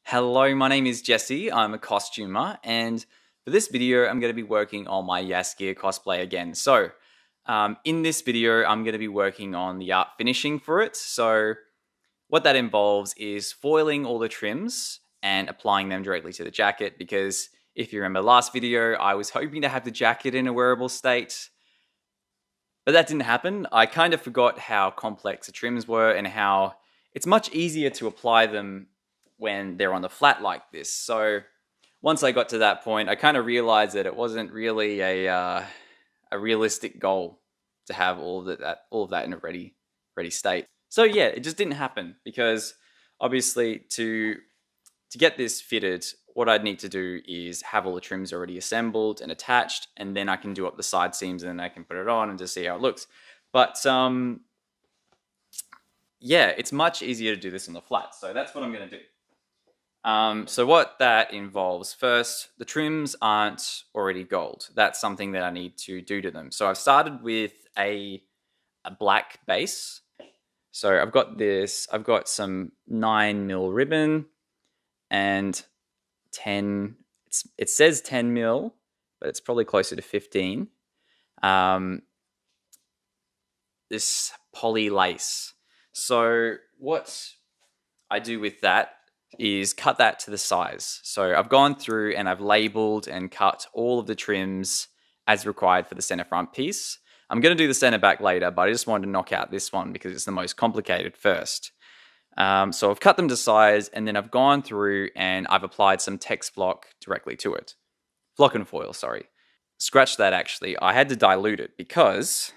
Hello, my name is Jesse. I'm a costumer, and for this video, I'm going to be working on my Jaskier cosplay again. So, in this video, I'm going to be working on the art finishing for it. So, what that involves is foiling all the trims and applying them directly to the jacket, because if you remember last video, I was hoping to have the jacket in a wearable state, but that didn't happen. I kind of forgot how complex the trims were and how it's much easier to apply them when they're on the flat like this. So once I got to that point, I kind of realized that it wasn't really a realistic goal to have all of that in a ready state. So yeah, it just didn't happen, because obviously to get this fitted, what I'd need to do is have all the trims already assembled and attached, and then I can do up the side seams and then I can put it on and just see how it looks. But yeah, it's much easier to do this on the flat. So that's what I'm going to do. So what that involves, first, the trims aren't already gold. That's something that I need to do to them. So I've started with a black base. So I've got some 9mm ribbon and 10, it says 10mm, but it's probably closer to 15. This poly lace. So what I do with that is cut that to the size. So I've gone through and I've labeled and cut all of the trims as required for the center front piece. I'm going to do the center back later, but I just wanted to knock out this one because it's the most complicated first. So I've cut them to size, and then I've gone through and I've applied some text block directly to it. Flock and foil, sorry. Scratch that actually. I had to dilute it because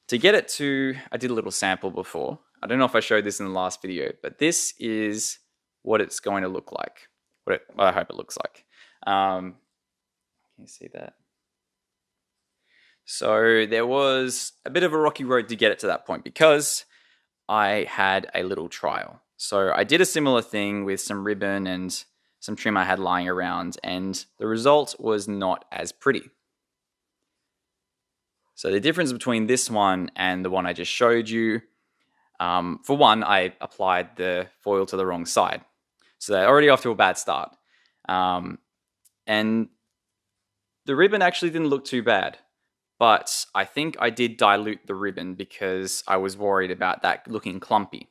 to get it to, I did a little sample before. I don't know if I showed this in the last video, but this is what it's going to look like. I hope it looks like. Can you see that? So there was a bit of a rocky road to get it to that point because I had a little trial. So I did a similar thing with some ribbon and some trim I had lying around, and the result was not as pretty. So the difference between this one and the one I just showed you, for one, I applied the foil to the wrong side. So they're already off to a bad start. And the ribbon actually didn't look too bad, but I think I did dilute the ribbon because I was worried about that looking clumpy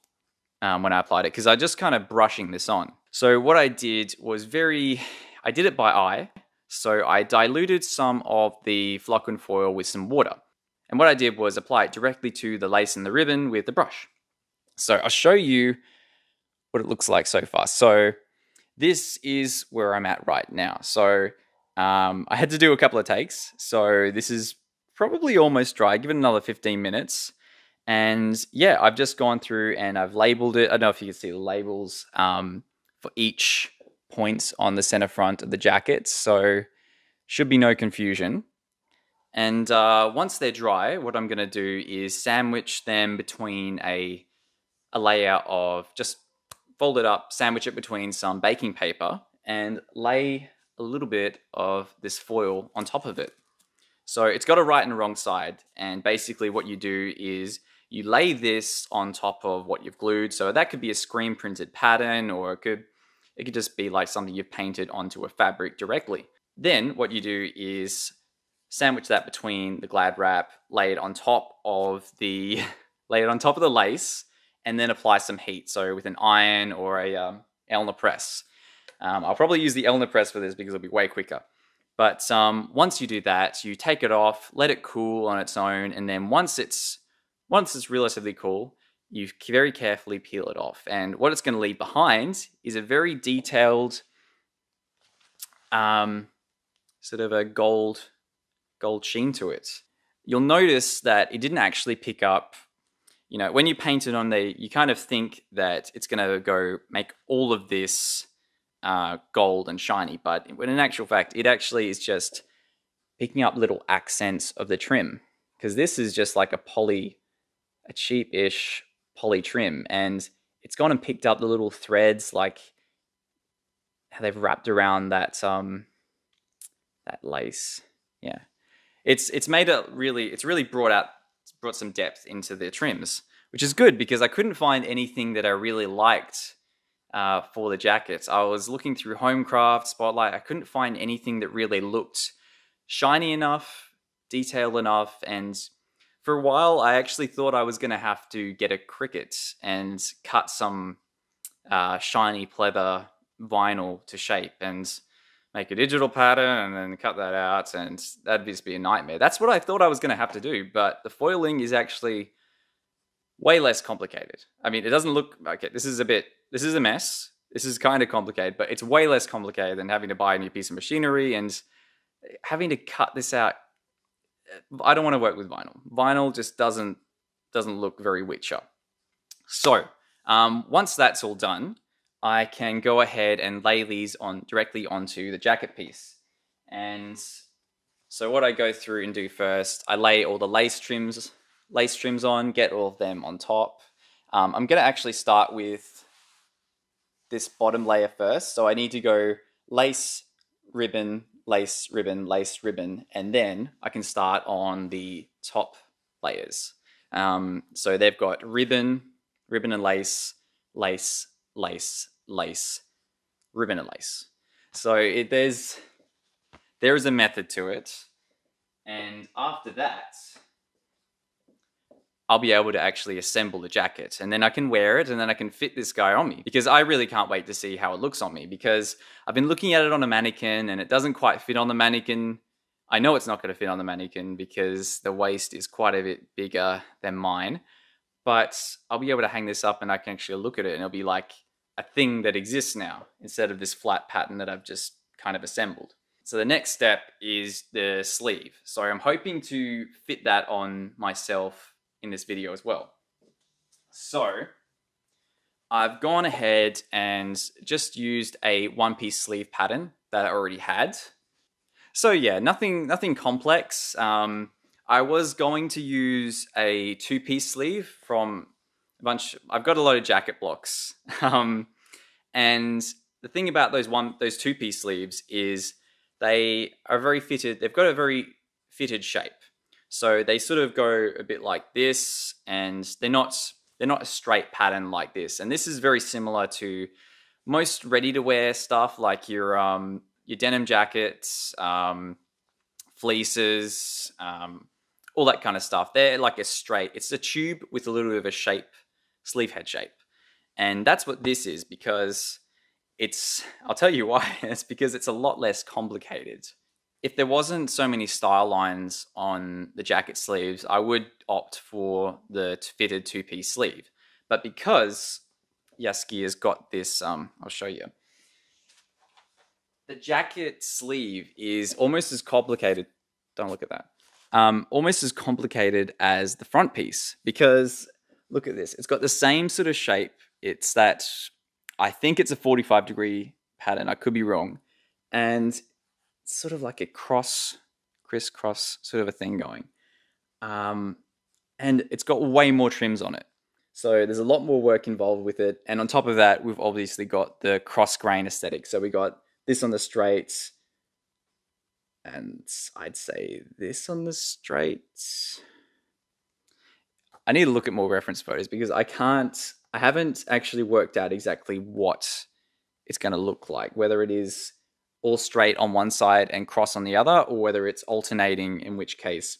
when I applied it, because I just kind of brushing this on. So what I did was I did it by eye. So I diluted some of the flock and foil with some water. And what I did was apply it directly to the lace and the ribbon with the brush. So I'll show you what it looks like so far. So this is where I'm at right now. So I had to do a couple of takes. So this is probably almost dry. Give it another 15 minutes. And yeah, I've just gone through and I've labeled it. I don't know if you can see the labels for each point on the center front of the jacket. So should be no confusion. And once they're dry, what I'm going to do is sandwich them between a layer of, just fold it up, sandwich it between some baking paper, and lay a little bit of this foil on top of it. So it's got a right and a wrong side, and basically what you do is you lay this on top of what you've glued. So that could be a screen printed pattern, or it could just be like something you've painted onto a fabric directly. Then what you do is sandwich that between the Glad wrap, lay it on top of the lace, and then apply some heat. So with an iron or a Elna press. I'll probably use the Elna press for this because it'll be way quicker. But once you do that, you take it off, let it cool on its own, and then once it's relatively cool, you very carefully peel it off. And what it's going to leave behind is a very detailed, sort of a gold sheen to it. You'll notice that it didn't actually pick up. You know, when you paint it on there, you kind of think that it's going to go make all of this gold and shiny, but in actual fact, it actually is just picking up little accents of the trim, because this is just like a cheap-ish poly trim, and it's gone and picked up the little threads, like how they've wrapped around that lace. Yeah, it's made it really, it's really brought some depth into the trims, which is good because I couldn't find anything that I really liked for the jackets. I was looking through Homecraft, Spotlight. I couldn't find anything that really looked shiny enough, detailed enough, and for a while I actually thought I was going to have to get a Cricut and cut some shiny pleather vinyl to shape and make a digital pattern and then cut that out, and that'd just be a nightmare. That's what I thought I was going to have to do, but the foiling is actually way less complicated. I mean, it doesn't look... Okay, this is a mess. This is kind of complicated, but it's way less complicated than having to buy a new piece of machinery and having to cut this out. I don't want to work with vinyl. Vinyl just doesn't look very Witcher. So, once that's all done, I can go ahead and lay these on directly onto the jacket piece. And so what I go through and do first, I lay all the lace trims on, get all of them on top. I'm going to actually start with this bottom layer first. So I need to go lace, ribbon, lace, ribbon, lace, ribbon, and then I can start on the top layers. So they've got ribbon, ribbon and lace, lace, lace, lace, ribbon and lace. So there is a method to it. And after that, I'll be able to actually assemble the jacket, and then I can wear it, and then I can fit this guy on me, because I really can't wait to see how it looks on me, because I've been looking at it on a mannequin and it doesn't quite fit on the mannequin. I know it's not going to fit on the mannequin because the waist is quite a bit bigger than mine, but I'll be able to hang this up and I can actually look at it and it'll be like a thing that exists now instead of this flat pattern that I've just kind of assembled. So the next step is the sleeve. So I'm hoping to fit that on myself in this video as well. So I've gone ahead and just used a one-piece sleeve pattern that I already had. So yeah, nothing complex. I was going to use a two-piece sleeve from a bunch. I've got a lot of jacket blocks, and the thing about those two-piece sleeves is they are very fitted. They've got a very fitted shape. So they sort of go a bit like this, and they're not a straight pattern like this. And this is very similar to most ready-to-wear stuff, like your denim jackets, fleeces, all that kind of stuff. They're like it's a tube with a little bit of a shape, sleeve head shape. And that's what this is, because I'll tell you why. It's because it's a lot less complicated. If there wasn't so many style lines on the jacket sleeves, I would opt for the fitted two-piece sleeve. But because Jaskier's got this, I'll show you. The jacket sleeve is almost as complicated. Don't look at that. Almost as complicated as the front piece, because look at this. It's got the same sort of shape. It's that, I think it's a 45-degree pattern. I could be wrong. And sort of like a crisscross sort of a thing going. And it's got way more trims on it. So there's a lot more work involved with it. And on top of that, we've obviously got the cross grain aesthetic. So we got this on the straight, and I'd say this on the straight. I need to look at more reference photos because I haven't actually worked out exactly what it's going to look like, whether it is all straight on one side and cross on the other, or whether it's alternating, in which case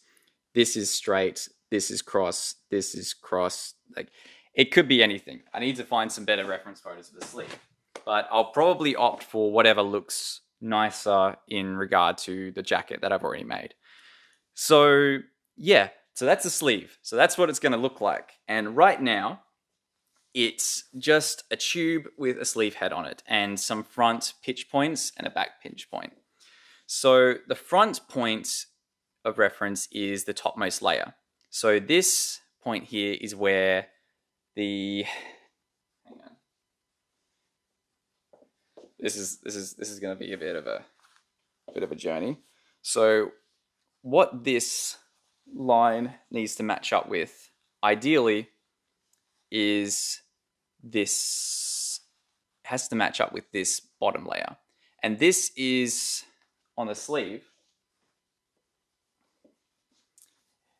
this is straight, this is cross, this is cross. Like, it could be anything. I need to find some better reference photos of the sleeve, but I'll probably opt for whatever looks nicer in regard to the jacket that I've already made. So yeah, so that's the sleeve. So that's what it's going to look like. And right now, it's just a tube with a sleeve head on it and some front pitch points and a back pinch point. So the front point of reference is the topmost layer. So this point here is where hang on. This is going to be a bit of a journey. So what this line needs to match up with, ideally, is this has to match up with this bottom layer. And this is on the sleeve.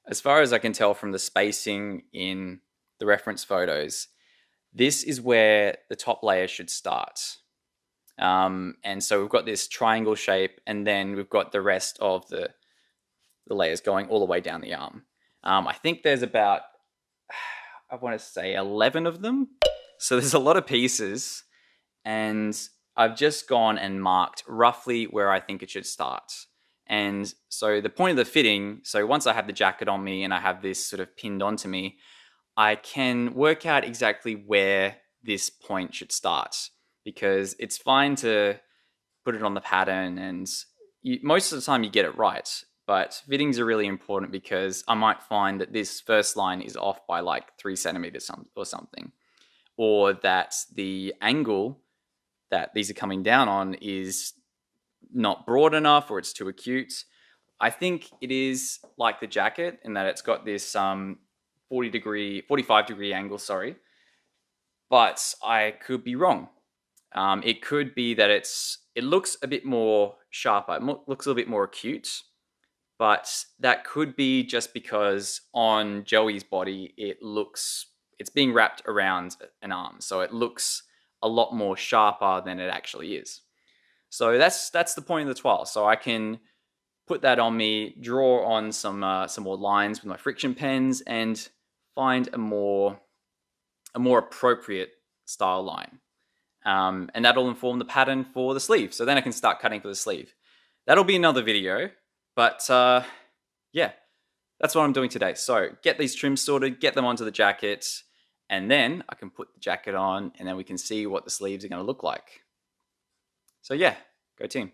As far as I can tell from the spacing in the reference photos, this is where the top layer should start. And so we've got this triangle shape, and then we've got the rest of the layers going all the way down the arm. I think there's about, I want to say 11 of them. So there's a lot of pieces, and I've just gone and marked roughly where I think it should start. And so the point of the fitting, so once I have the jacket on me and I have this sort of pinned onto me, I can work out exactly where this point should start, because it's fine to put it on the pattern and most of the time you get it right. But fittings are really important because I might find that this first line is off by like 3 centimeters or something, or that the angle that these are coming down on is not broad enough, or it's too acute. I think it is like the jacket in that it's got this 45 degree angle, sorry, but I could be wrong. It could be that it looks a bit more sharper, it looks a little bit more acute, but that could be just because on Joey's body, it's being wrapped around an arm, so it looks a lot more sharper than it actually is. So that's the point of the twirl. So I can put that on me, draw on some more lines with my friction pens, and find a more appropriate style line. And that'll inform the pattern for the sleeve. So then I can start cutting for the sleeve. That'll be another video, but yeah, that's what I'm doing today. So get these trims sorted, get them onto the jacket, and then I can put the jacket on, and then we can see what the sleeves are going to look like. So yeah, go team.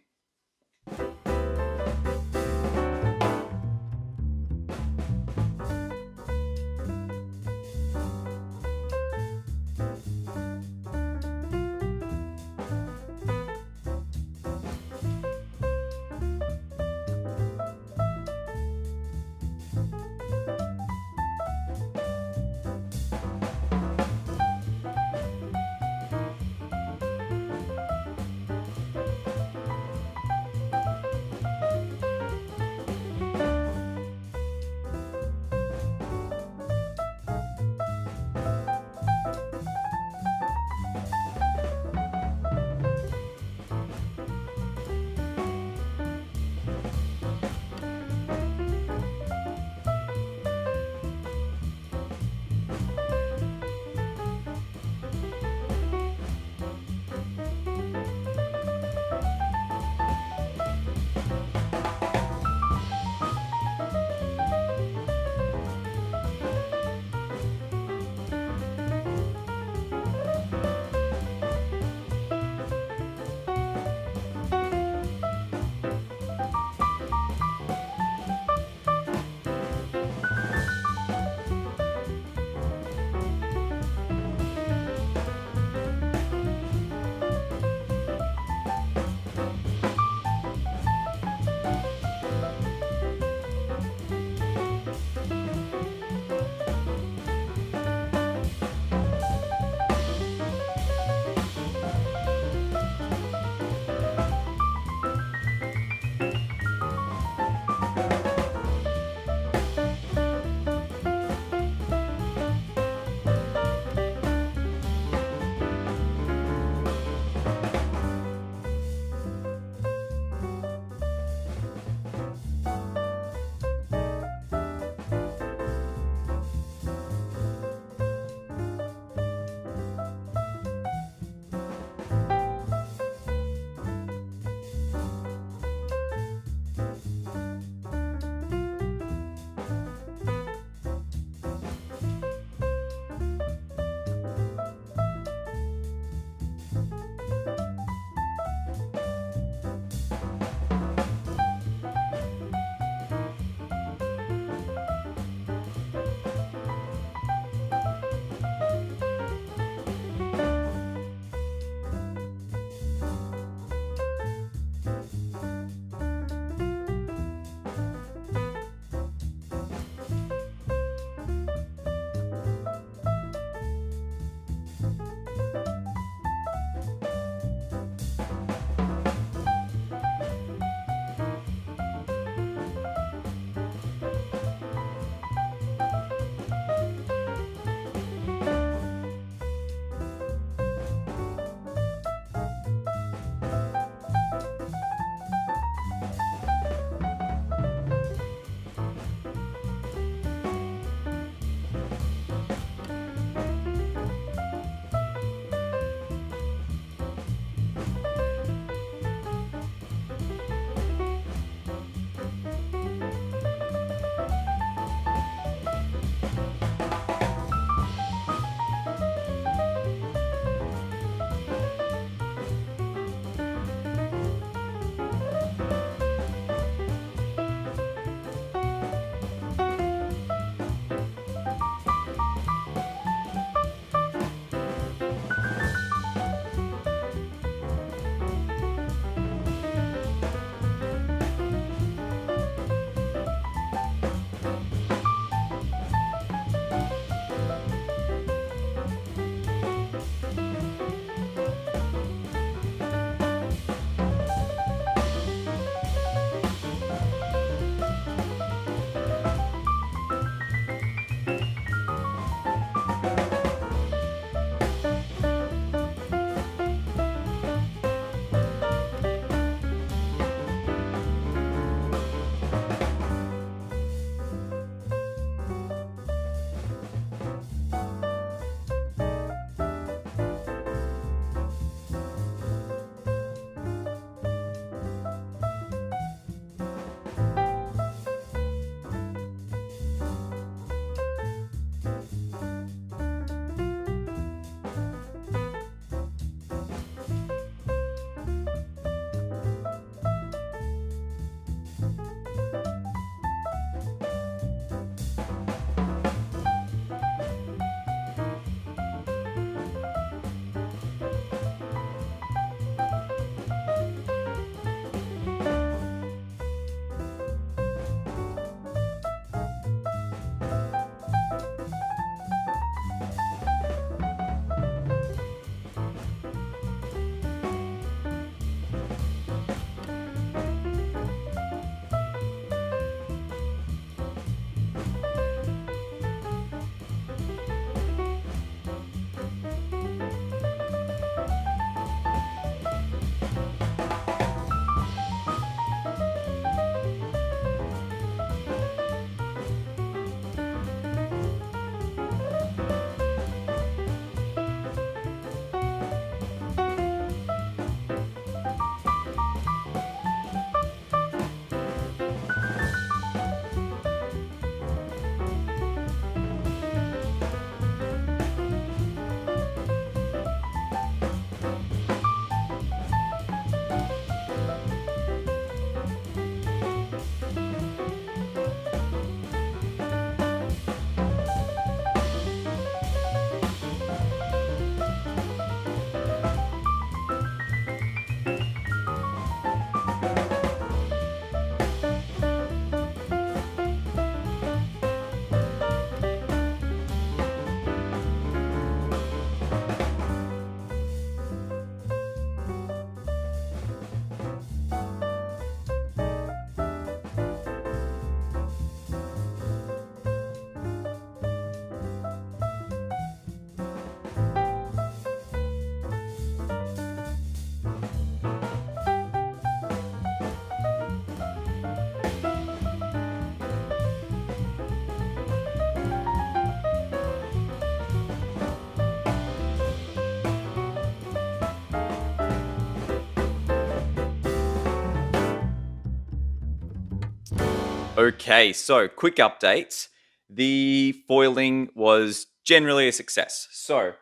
Okay, so quick update. The foiling was generally a success. So,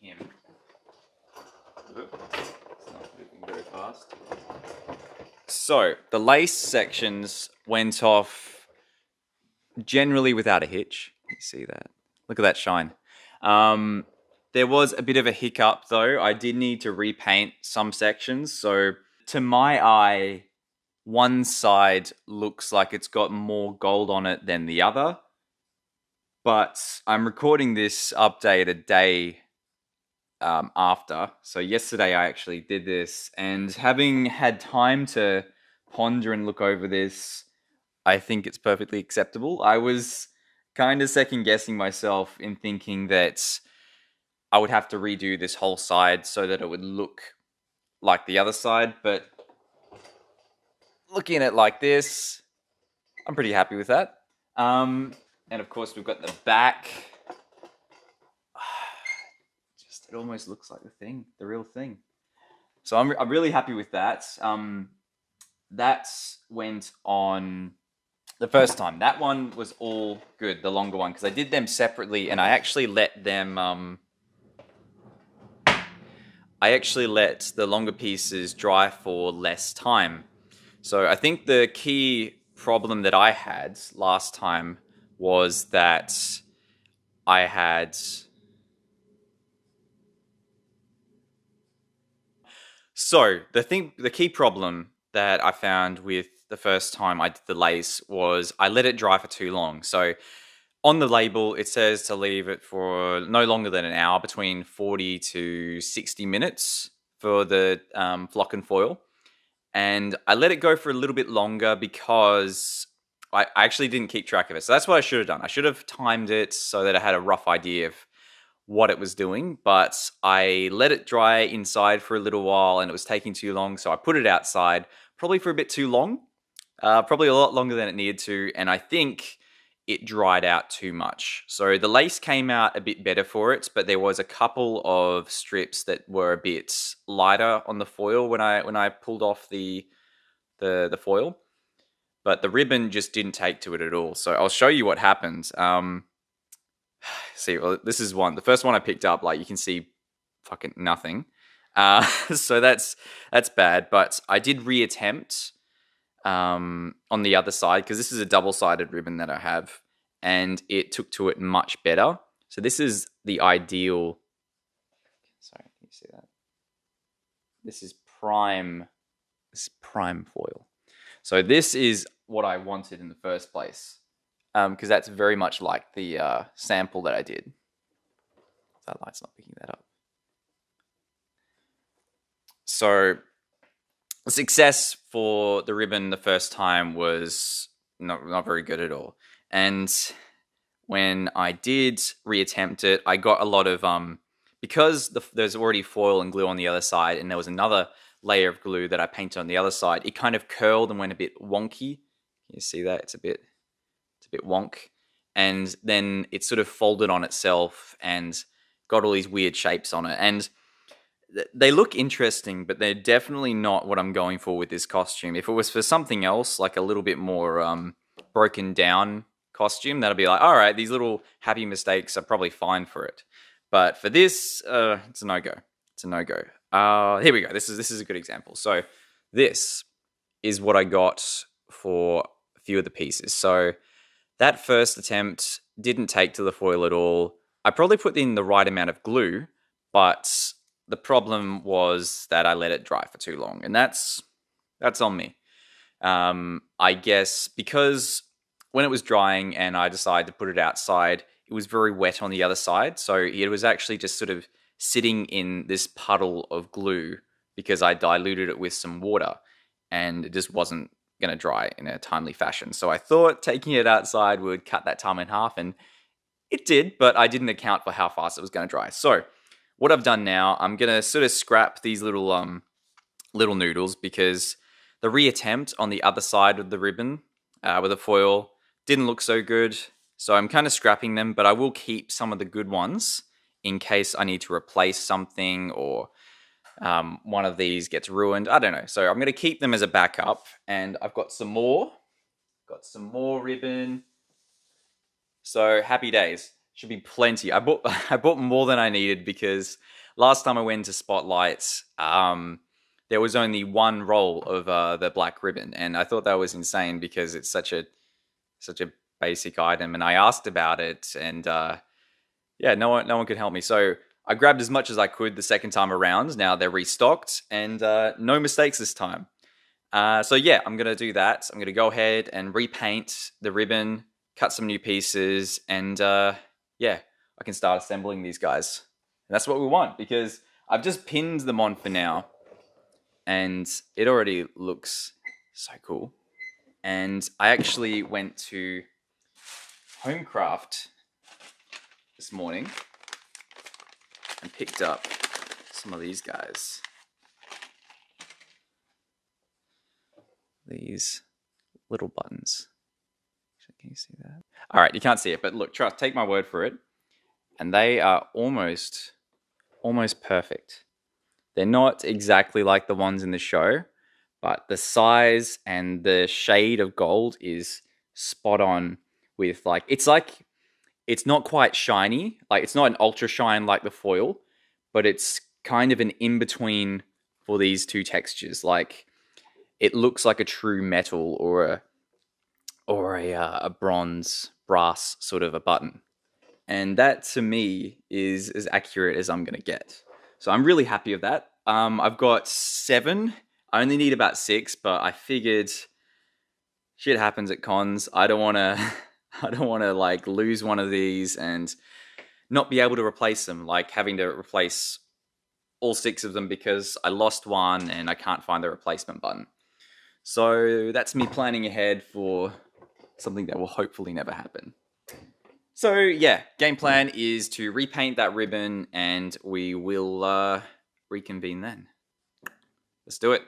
him. It's not moving very fast. So, the lace sections went off generally without a hitch. You see that? Look at that shine. There was a bit of a hiccup though. I did need to repaint some sections. So, to my eye, one side looks like it's got more gold on it than the other. But I'm recording this update a day after. So yesterday I actually did this, and having had time to ponder and look over this, I think it's perfectly acceptable. I was kind of second guessing myself in thinking that I would have to redo this whole side so that it would look like the other side, but looking at it like this, I'm pretty happy with that. And of course we've got the back. It almost looks like the real thing. So I'm really happy with that. That went on the first time. That one was all good, the longer one, because I did them separately, and I actually let them. I actually let the longer pieces dry for less time. So I think the key problem that I had last time was that I had. So the key problem that I found with the first time I did the lace was I let it dry for too long. So on the label, it says to leave it for no longer than an hour, between 40 to 60 minutes for the flock and foil. And I let it go for a little bit longer because I actually didn't keep track of it. So that's what I should have done. I should have timed it so that I had a rough idea of what it was doing, but I let it dry inside for a little while and it was taking too long, so I put it outside, probably for a bit too long, probably a lot longer than it needed to, and I think it dried out too much. So the lace came out a bit better for it, but there was a couple of strips that were a bit lighter on the foil when I pulled off the foil, but the ribbon just didn't take to it at all. So I'll show you what happened. See, well, this is one. The first one I picked up, like you can see, fucking nothing. So that's bad. But I did reattempt on the other side because this is a double-sided ribbon that I have, and it took to it much better. So this is the ideal. Sorry, can you see that? This is prime. This is prime foil. So this is what I wanted in the first place. Because that's very much like the sample that I did. That light's not picking that up. So, success for the ribbon the first time was not very good at all. And when I did reattempt it, I got a lot of because there's already foil and glue on the other side, and there was another layer of glue that I painted on the other side. It kind of curled and went a bit wonky. Can you see that? It's a bit wonk, and then it sort of folded on itself and got all these weird shapes on it, and they look interesting, but they're definitely not what I'm going for with this costume. If it was for something else, like a little bit more broken down costume, that'll be like, all right, these little happy mistakes are probably fine for it. But for this, it's a no-go. It's a no-go. Here we go. This is a good example. So this is what I got for a few of the pieces. So that first attempt didn't take to the foil at all. I probably put in the right amount of glue, but the problem was that I let it dry for too long, and that's on me. I guess because when it was drying and I decided to put it outside, it was very wet on the other side, so it was actually just sort of sitting in this puddle of glue because I diluted it with some water, and it just wasn't going to dry in a timely fashion. So I thought taking it outside would cut that time in half, and it did, but I didn't account for how fast it was going to dry. So what I've done now, I'm going to sort of scrap these little noodles because the reattempt on the other side of the ribbon with the foil didn't look so good. So I'm kind of scrapping them, but I will keep some of the good ones in case I need to replace something or one of these gets ruined. I don't know. So I'm going to keep them as a backup. And I've got some more. Got some more ribbon. So happy days. Should be plenty. I bought I bought more than I needed because last time I went to Spotlights, there was only one roll of the black ribbon, and I thought that was insane because it's such a basic item. And I asked about it, and yeah, no one could help me. So I grabbed as much as I could the second time around. Now they're restocked, and no mistakes this time. So yeah, I'm gonna do that. I'm gonna go ahead and repaint the ribbon, cut some new pieces, and yeah, I can start assembling these guys. And that's what we want because I've just pinned them on for now, and it already looks so cool. And I actually went to Homecraft this morning and picked up some of these guys. These little buttons. Can you see that? All right, you can't see it, but look, take my word for it. And they are almost perfect. They're not exactly like the ones in the show, but the size and the shade of gold is spot on with it's not quite shiny. Like it's not an ultra shine like the foil, but it's kind of an in-between for these two textures. Like it looks like a true metal or a brass sort of a button. And that to me is as accurate as I'm gonna get. So I'm really happy with that. I've got 7. I only need about 6, but I figured shit happens at cons. I don't wanna like lose one of these and not be able to replace them, like having to replace all 6 of them because I lost one and I can't find the replacement button. So that's me planning ahead for something that will hopefully never happen. So yeah, game plan is to repaint that ribbon and we will reconvene then. Let's do it.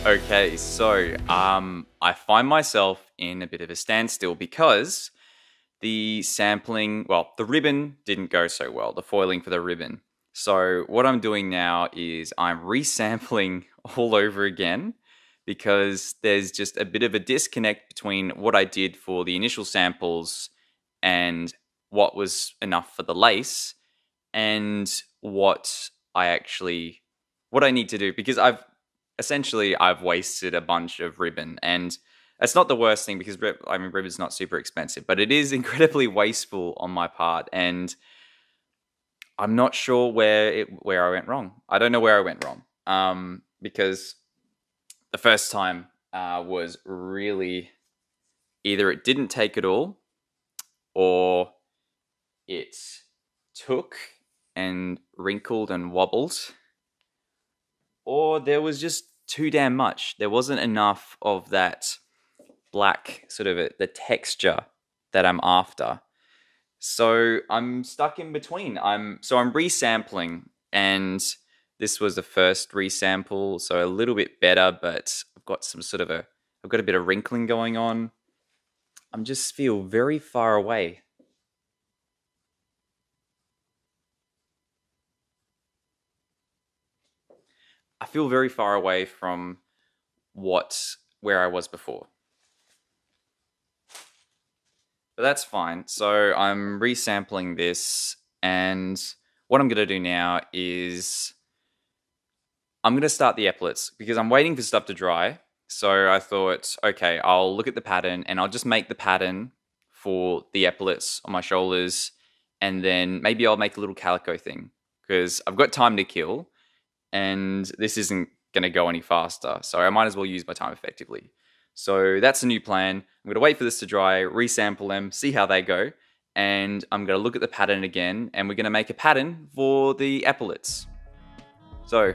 Okay, so I find myself in a bit of a standstill because the sampling, well, the ribbon didn't go so well, the foiling for the ribbon. So what I'm doing now is I'm resampling all over again because there's just a bit of a disconnect between what I did for the initial samples and what was enough for the lace and what I need to do because I've wasted a bunch of ribbon, and it's not the worst thing because ribbon's not super expensive, but it is incredibly wasteful on my part, and I'm not sure where I went wrong. I don't know where I went wrong because the first time was really either it didn't take it all or it took and wrinkled and wobbled, or there was just too damn much. There wasn't enough of that black sort of the texture that I'm after. So I'm stuck in between. I'm resampling, and this was the first resample, so a little bit better, but I've got I've got a bit of wrinkling going on. I just feel very far away. I feel very far away from where I was before. But that's fine. So I'm resampling this, and what I'm going to do now is I'm going to start the epaulets because I'm waiting for stuff to dry. So I thought, okay, I'll look at the pattern and I'll just make the pattern for the epaulets on my shoulders, and then maybe I'll make a little calico thing because I've got time to kill, and this isn't going to go any faster. So I might as well use my time effectively. So that's a new plan. I'm going to wait for this to dry, resample them, see how they go, and I'm going to look at the pattern again, and we're going to make a pattern for the epaulets. So